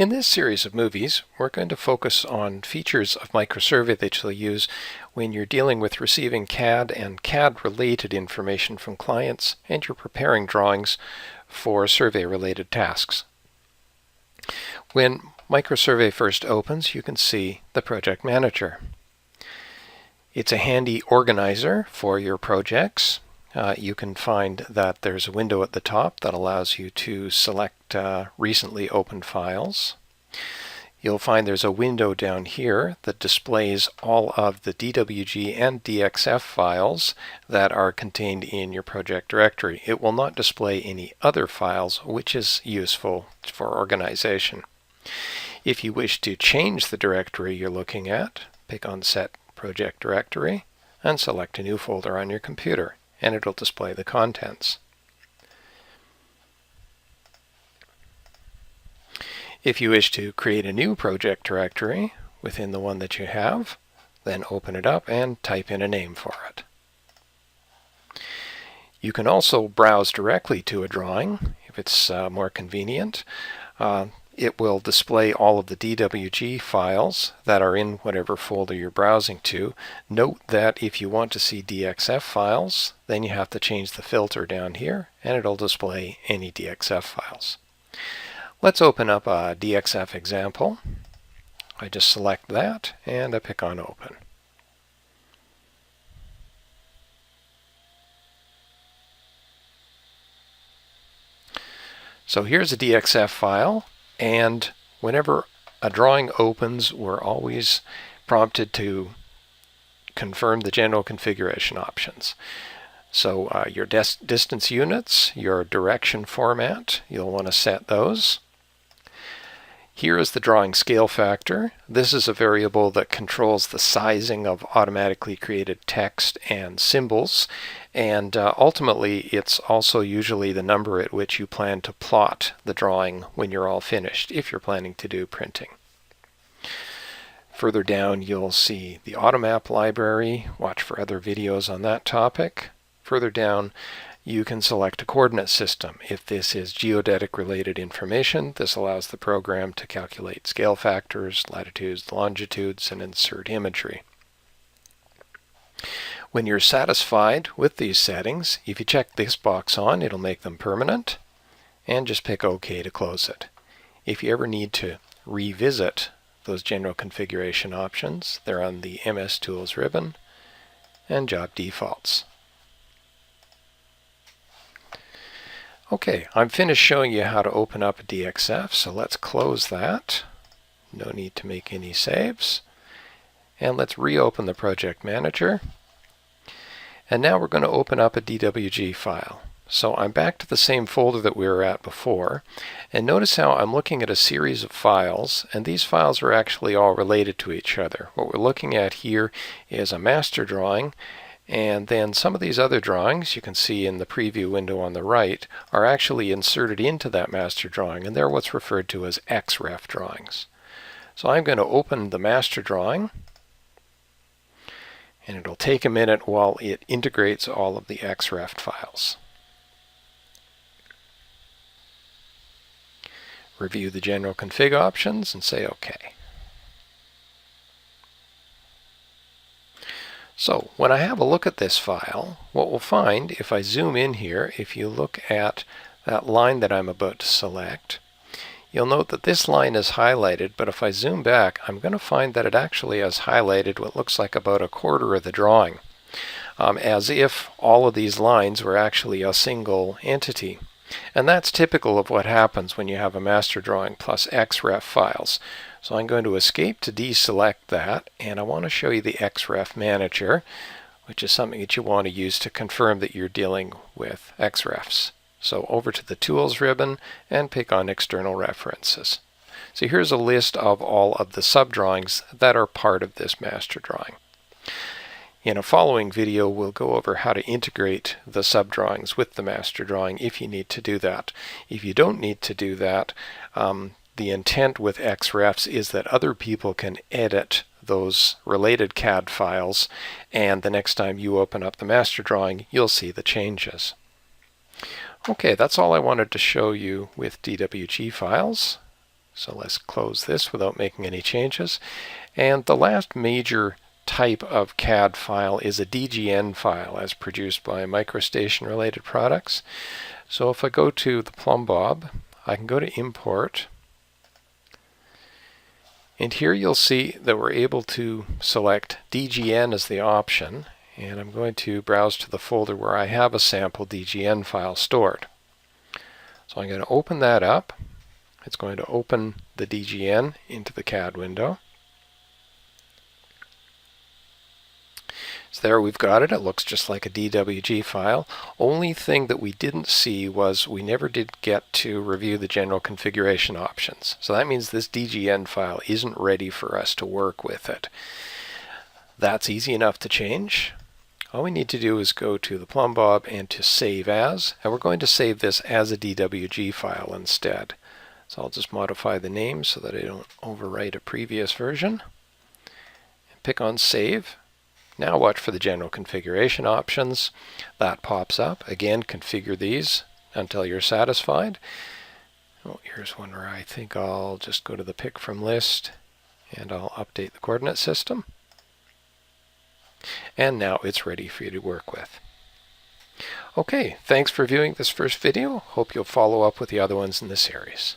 In this series of movies, we're going to focus on features of microsurvey that you'll use when you're dealing with receiving CAD and CAD-related information from clients and you're preparing drawings for survey-related tasks. When microsurvey first opens, you can see the Project Manager. It's a handy organizer for your projects. You can find that there's a window at the top that allows you to select recently opened files. You'll find there's a window down here that displays all of the DWG and DXF files that are contained in your project directory. It will not display any other files, which is useful for organization. If you wish to change the directory you're looking at, pick on Set Project Directory and select a new folder on your computer, and it'll display the contents. If you wish to create a new project directory within the one that you have, then open it up and type in a name for it. You can also browse directly to a drawing if it's more convenient. It will display all of the DWG files that are in whatever folder you're browsing to. Note that if you want to see DXF files, then you have to change the filter down here and it'll display any DXF files. Let's open up a DXF example. I just select that and I pick on Open. So here's a DXF file, and whenever a drawing opens, we're always prompted to confirm the general configuration options. So your distance units, your direction format, you'll want to set those. Here is the drawing scale factor. This is a variable that controls the sizing of automatically created text and symbols, and ultimately it's also usually the number at which you plan to plot the drawing when you're all finished, if you're planning to do printing. Further down you'll see the AutoMap library. Watch for other videos on that topic. Further down you can select a coordinate system. If this is geodetic related information, this allows the program to calculate scale factors, latitudes, longitudes, and insert imagery. When you're satisfied with these settings, if you check this box on, it'll make them permanent, and just pick OK to close it. If you ever need to revisit those general configuration options, they're on the MS Tools ribbon and Job Defaults. Okay, I'm finished showing you how to open up a DXF, so let's close that. No need to make any saves. And let's reopen the Project Manager. And now we're going to open up a DWG file. So I'm back to the same folder that we were at before. And notice how I'm looking at a series of files, and these files are actually all related to each other. What we're looking at here is a master drawing, and then some of these other drawings you can see in the preview window on the right are actually inserted into that master drawing, and they're what's referred to as Xref drawings. So I'm going to open the master drawing, and it'll take a minute while it integrates all of the Xref files. Review the general config options and say OK. So when I have a look at this file, what we'll find, if I zoom in here, if you look at that line that I'm about to select, you'll note that this line is highlighted, but if I zoom back, I'm going to find that it actually has highlighted what looks like about a quarter of the drawing, as if all of these lines were actually a single entity. And that's typical of what happens when you have a master drawing plus Xref files. So I'm going to escape to deselect that, and I want to show you the Xref Manager, which is something that you want to use to confirm that you're dealing with Xrefs. So over to the Tools ribbon and pick on External References. So here's a list of all of the subdrawings that are part of this master drawing. In a following video, we'll go over how to integrate the subdrawings with the master drawing if you need to do that. If you don't need to do that, the intent with Xrefs is that other people can edit those related CAD files, and the next time you open up the master drawing, you'll see the changes. Okay, that's all I wanted to show you with DWG files. So let's close this without making any changes. And the last major type of CAD file is a Dgn file as produced by MicroStation related products. So if I go to the Plumbob, I can go to Import, and here you'll see that we're able to select Dgn as the option, and I'm going to browse to the folder where I have a sample Dgn file stored. So I'm going to open that up. It's going to open the Dgn into the CAD window. So there we've got it. It looks just like a Dwg file. Only thing that we didn't see was we never did get to review the general configuration options. So that means this Dgn file isn't ready for us to work with it. That's easy enough to change. All we need to do is go to the Plumbob and to Save As, and we're going to save this as a Dwg file instead. So I'll just modify the name so that I don't overwrite a previous version. Pick on Save. Now watch for the general configuration options. That pops up. Again, configure these until you're satisfied. Oh, here's one where I think I'll just go to the pick from list and I'll update the coordinate system. And now it's ready for you to work with. Okay, thanks for viewing this first video. Hope you'll follow up with the other ones in the series.